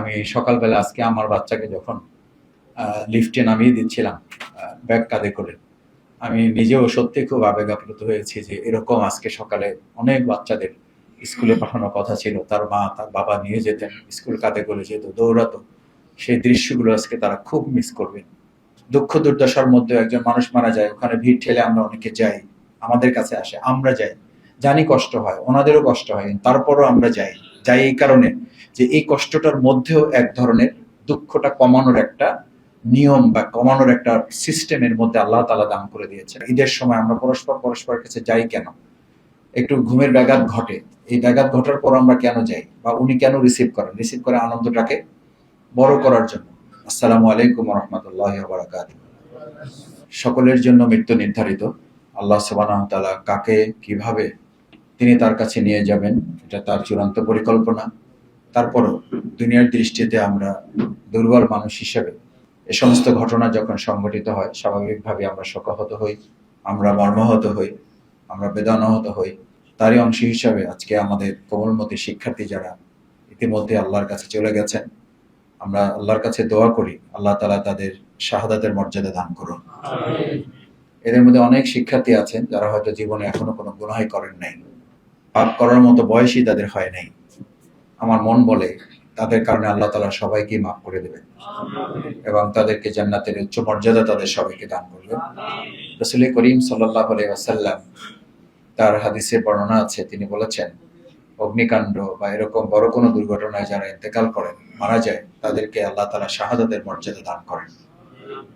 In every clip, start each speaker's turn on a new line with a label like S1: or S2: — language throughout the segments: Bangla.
S1: আমি সকালবেলা আজকে আমার বাচ্চাকে যখন লিফটে নামিয়ে দিচ্ছিলাম ব্যাগ কাঁধে করে, আমি নিজেও সত্যি খুব আবেগ আপ্লুত হয়েছি যে এরকম আজকে সকালে অনেক বাচ্চাদের স্কুলে পাঠানোর কথা ছিল, তার মা তার বাবা নিয়ে যেতেন, স্কুল কাঁধে করে যেত, দৌড়াতো। সেই দৃশ্যগুলো আজকে তারা খুব মিস করবে। দুঃখ দুর্দশার মধ্যে একজন মানুষ মারা যায়, ওখানে ভিড় ঠেলে আমরা অনেকে যাই, আমাদের কাছে আসে, আমরা যাই, জানি কষ্ট হয়, ওনাদেরও কষ্ট হয়, তারপরও আমরা যাই। যাই এই কারণে যে এই কষ্টটার মধ্যেও এক ধরনের দুঃখটা কমানোর একটা নিয়ম বা কমানোর একটা সিস্টেমের মধ্যে আল্লাহ তাআলা দান করে দিয়েছেন। ঈদের সময় আমরা পরস্পরের কাছে যাই কেন? একটু ঘুমের ব্যাঘাত ঘটে, এই ব্যাঘাত ঘটার পর আমরা কেন যাই, বা উনি কেন রিসিভ করে আনন্দটাকে বড় করার জন্য। আসসালামু আলাইকুম ওয়া রাহমাতুল্লাহি ওয়া বারাকাতুহু। সকলের জন্য মৃত্যু নির্ধারিত। আল্লাহ সুবহানাহু ওয়া তাআলা কাকে কিভাবে তিনি তার কাছে নিয়ে যাবেন এটা তার চূড়ান্ত পরিকল্পনা। তারপরও দুনিয়ার দৃষ্টিতে আমরা দুর্বল মানুষ হিসেবে এ সমস্ত ঘটনা যখন সংঘটিত হয়, স্বাভাবিকভাবে আমরা শোকাহত হই, আমরা মর্মাহত হই, আমরা বেদনাহত হই। তারই অংশ হিসাবে আজকে আমাদের কোমলমতি শিক্ষার্থী যারা ইতিমধ্যে আল্লাহর কাছে চলে গেছেন, আমরা আল্লাহর কাছে দোয়া করি আল্লাহ তাআলা তাদের শাহাদাতের মর্যাদা দান করুন। এদের মধ্যে অনেক শিক্ষার্থী আছেন যারা হয়তো জীবনে এখনো কোনো গুনাহই করেন নাই, পাপ করার মতো বয়সই তাদের হয় নাই। আমার মন বলে তাদের কারণে আল্লাহ তাআলা সবাইকে মাফ করে দেবেন এবং তাদেরকে জান্নাতের উচ্চ মর্যাদা তাদের সবাইকে দান করবেন। রাসূল করিম সাল্লাল্লাহু আলাইহি ওয়াসাল্লাম তার হাদিসে বর্ণনা আছে, তিনি বলেছেন অগ্নিকাণ্ড বা এরকম বড় কোনো দুর্ঘটনায় যারা ইন্তেকাল করেন, মারা যায়, তাদেরকে আল্লাহ তাআলা শাহাদাতের মর্যাদা দান করেন।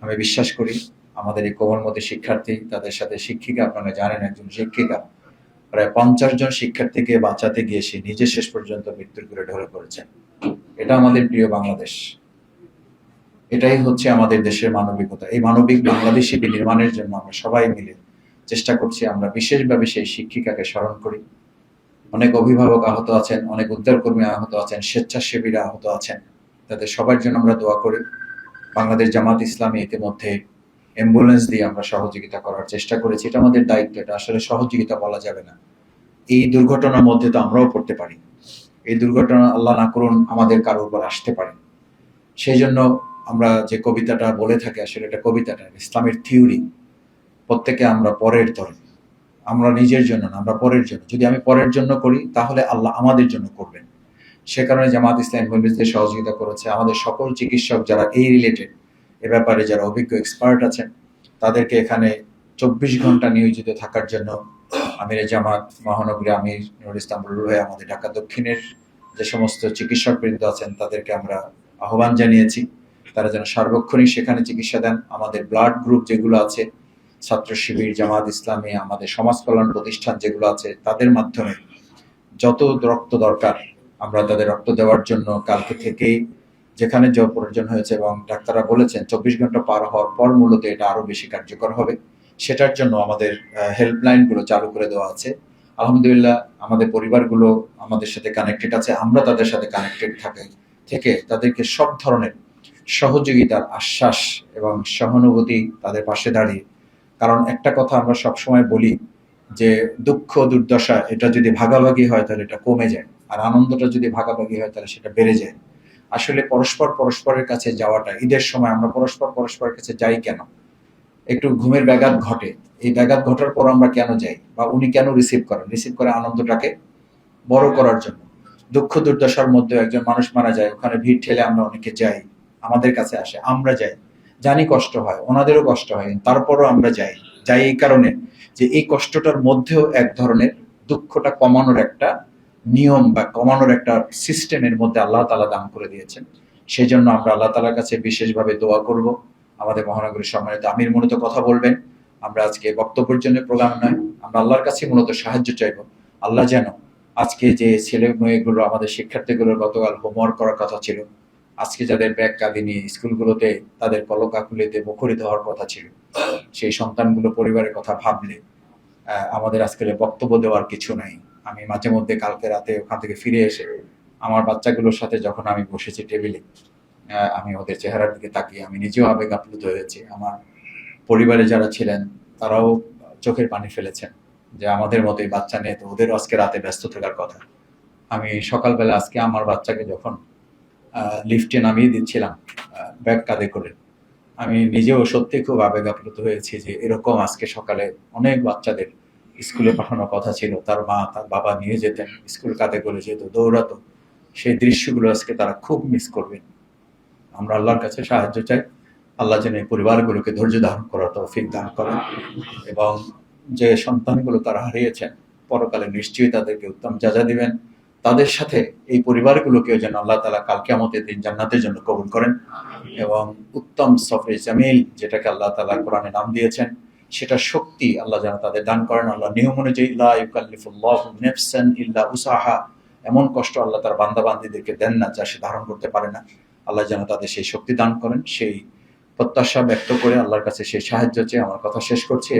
S1: আমি বিশ্বাস করি আমাদের এই কোমলমতি শিক্ষার্থী, তাদের সাথে শিক্ষিকা, আপনারা জানেন একজন শিক্ষিকা প্রায় 50 জন শিক্ষার্থীকে বাঁচাতে গিয়ে সে নিজে শেষ পর্যন্ত মৃত্যুর কোলে ঢলে পড়েছেন। এটা আমাদের প্রিয় বাংলাদেশ, এটাই হচ্ছে আমাদের দেশের মানবিকতা। এই মানবিক বাংলাদেশী বিনির্মাণের জন্য আমরা সবাই মিলে চেষ্টা করছি। আমরা বিশেষভাবে সেই শিক্ষিকাকে স্মরণ করি। অনেক অভিভাবক আহত আছেন, অনেক উদ্ধারকর্মী আহত আছেন, স্বেচ্ছাসেবীরা আহত আছেন, তাদের সবার জন্য আমরা দোয়া করি। বাংলাদেশ জামাত ইসলামী ইতিমধ্যে অ্যাম্বুলেন্স দিয়ে আমরা সহযোগিতা করার চেষ্টা করেছি। এটা আমাদের দায়িত্ব, এটা আসলে সহযোগিতা বলা যাবে না। এই দুর্ঘটনার মধ্যে তো আমরাও পড়তে পারি, এই দুর্ঘটনা আল্লাহ না করুন আমাদের কারোর উপর আসতে পারে। সেই জন্য আমরা যে কবিতাটা বলে থাকি, আসলে এটা কবিতাটা ইসলামের থিওরি। প্রত্যেকে আমরা পরের তরে, আমরা নিজের জন্য না, আমরা পরের জন্য। যদি আমি পরের জন্য করি তাহলে আল্লাহ আমাদের জন্য করবেন। সে কারণে জামাত ইসলাম অ্যাম্বুলেন্সদের সহযোগিতা করেছে। আমাদের সকল চিকিৎসক যারা এই রিলেটেড, এ ব্যাপারে যারা অভিজ্ঞ এক্সপার্ট আছেন, তাদেরকে এখানে 24 ঘন্টা নিয়োজিত থাকার জন্য আমির জামাত মহানগরী আমির নুরুল ইসলাম রুরু হয়ে আমাদের ঢাকা দক্ষিণের যে সমস্ত চিকিৎসক বৃন্দ আছেন তাদেরকে আমরা আহ্বান জানিয়েছি, তারা যেন সার্বক্ষণিক সেখানে চিকিৎসা দেন। আমাদের ব্লাড গ্রুপ যেগুলো আছে, ছাত্র শিবির, জামাত ইসলামী, আমাদের সমাজ কল্যাণ প্রতিষ্ঠান যেগুলো আছে, তাদের মাধ্যমে যত রক্ত দরকার আমরা তাদের রক্ত দেওয়ার জন্য কালকে থেকেই যেখানে যা প্রয়োজন হয়েছে, এবং ডাক্তাররা বলেছেন 24 ঘন্টা পার হওয়ার পর মূলত এটা আরো বেশি কার্যকর হবে, সেটার জন্য আমাদের হেল্পলাইন গুলো চালু করে দেওয়া আছে। আলহামদুলিল্লাহ আমাদের পরিবারগুলো আমাদের সাথে কানেক্টেড আছে, আমরা তাদের সাথে কানেক্টেড থেকে তাদেরকে সব ধরনের সহযোগিতার আশ্বাস এবং সহানুভূতি তাদের পাশে দাঁড়িয়ে। কারণ একটা কথা আমরা সবসময় বলি যে দুঃখ দুর্দশা এটা যদি ভাগাভাগি হয় তাহলে এটা কমে যায়, আর আনন্দটা যদি ভাগাভাগি হয় তাহলে সেটা বেড়ে যায়। আসলে পরস্পরের কাছে যাওয়াটা, ঈদের সময় আমরা পরস্পরের কাছে যাই কেন? একটু ঘুমের ব্যাঘাত ঘটে, এই ব্যাঘাত ঘটার পর আমরা কেন যাই, বা উনি কেন রিসিভ করে আনন্দটাকে বড় করার জন্য। দুঃখ দুর্দশার মধ্যে একজন মানুষ মারা যায়, ওখানে ভিড় ঠেলে আমরা অনেকে যাই, আমাদের কাছে আসে, আমরা যাই, জানি কষ্ট হয়, ওনাদেরও কষ্ট হয়, তারপরও আমরা যাই। যাই এই কারণে যে এই কষ্টটার মধ্যেও এক ধরনের দুঃখটা কমানোর একটা নিয়ম বা কমানোর একটা সিস্টেমের মধ্যে আল্লাহ তাআলা দান করে দিয়েছেন। সেই জন্য আমরা আল্লাহ তাআলার কাছে বিশেষভাবে দোয়া করব। আমাদের মহানগরীর সম্মানিত আমির মূলত কথা বলবেন। আমরা আজকে বক্তব্যের জন্য প্রোগ্রাম নয়, আমরা আল্লাহর কাছে মূলত সাহায্য চাইব। আল্লাহ যেন আজকে যে ছেলে মেয়েগুলো, আমাদের শিক্ষার্থীগুলোর গতকাল হোমওয়ার্ক করার কথা ছিল, আজকে যাদের ব্যাগ কাঁধে নিয়ে স্কুলগুলোতে তাদের কলকাকুলিতে মুখরিত হওয়ার কথা ছিল, সেই সন্তানগুলো পরিবারের কথা ভাবলে আমাদের আজকের বক্তব্য দেওয়ার কিছু নাই। আমি মাঝে মধ্যে কালকে রাতে ওখান থেকে ফিরে এসে আমার বাচ্চাগুলোর সাথে যখন আমি বসেছি টেবিলে, আমি ওদের চেহারার দিকে তাকিয়ে আমি নিজেও আবেগ আপ্লুত হয়েছি। আমার পরিবারে যারা ছিলেন তারাও চোখের পানি ফেলেছেন যে আমাদের মতোই বাচ্চা নিয়ে তো ওদেরও আজকে রাতে ব্যস্ত থাকার কথা। আমি সকালবেলা আজকে আমার বাচ্চাকে যখন লিফটে নামিয়ে দিচ্ছিলাম ব্যাগ কাঁধে করে। আমি নিজেও সত্যি খুব আবেগ আপ্লুত হয়েছি যে এরকম আজকে সকালে অনেক বাচ্চাদের স্কুলে পাঠানোর কথা ছিল, তার মা তার বাবা নিয়ে যেতেন, স্কুল কাঁধে করে যেত, দৌড়াতো। সেই দৃশ্যগুলো আজকে তারা খুব মিস করবেন। আমরা আল্লাহর কাছে সাহায্য চাই, আল্লাহ যেন এই পরিবারগুলোকে ধৈর্য ধারণ করার তৌফিক দান করেন এবং যে সন্তানগুলো তারা হারিয়েছেন পরকালে নিশ্চয়ই তাদেরকে উত্তম যাজা দিবেন। তাদের সাথে এই পরিবারগুলোকেও যেন আল্লাহ তাআলা কাল কিয়ামতের দিন জান্নাতের জন্য কবুল করেন এবং উত্তম সফরে জামিল, যেটাকে আল্লাহ তাআলা কোরআনে নাম দিয়েছেন, সেটা শক্তি আল্লাহ যেন তাদের দান করেন। আল্লাহ নিয়ম অনুযায়ী লা ইউকাল্লিফুল্লাহু নাফসান ইল্লা উসাহা, এমন কষ্ট আল্লাহ তার বান্দা বান্দীদেরকে দেন না যা সে ধারণ করতে পারে না। আল্লাহ যেন তাদের সেই শক্তি দান করেন, সেই প্রত্যাশা ব্যক্ত করে আল্লাহর কাছে সেই সাহায্য চেয়ে আমার কথা শেষ করছি।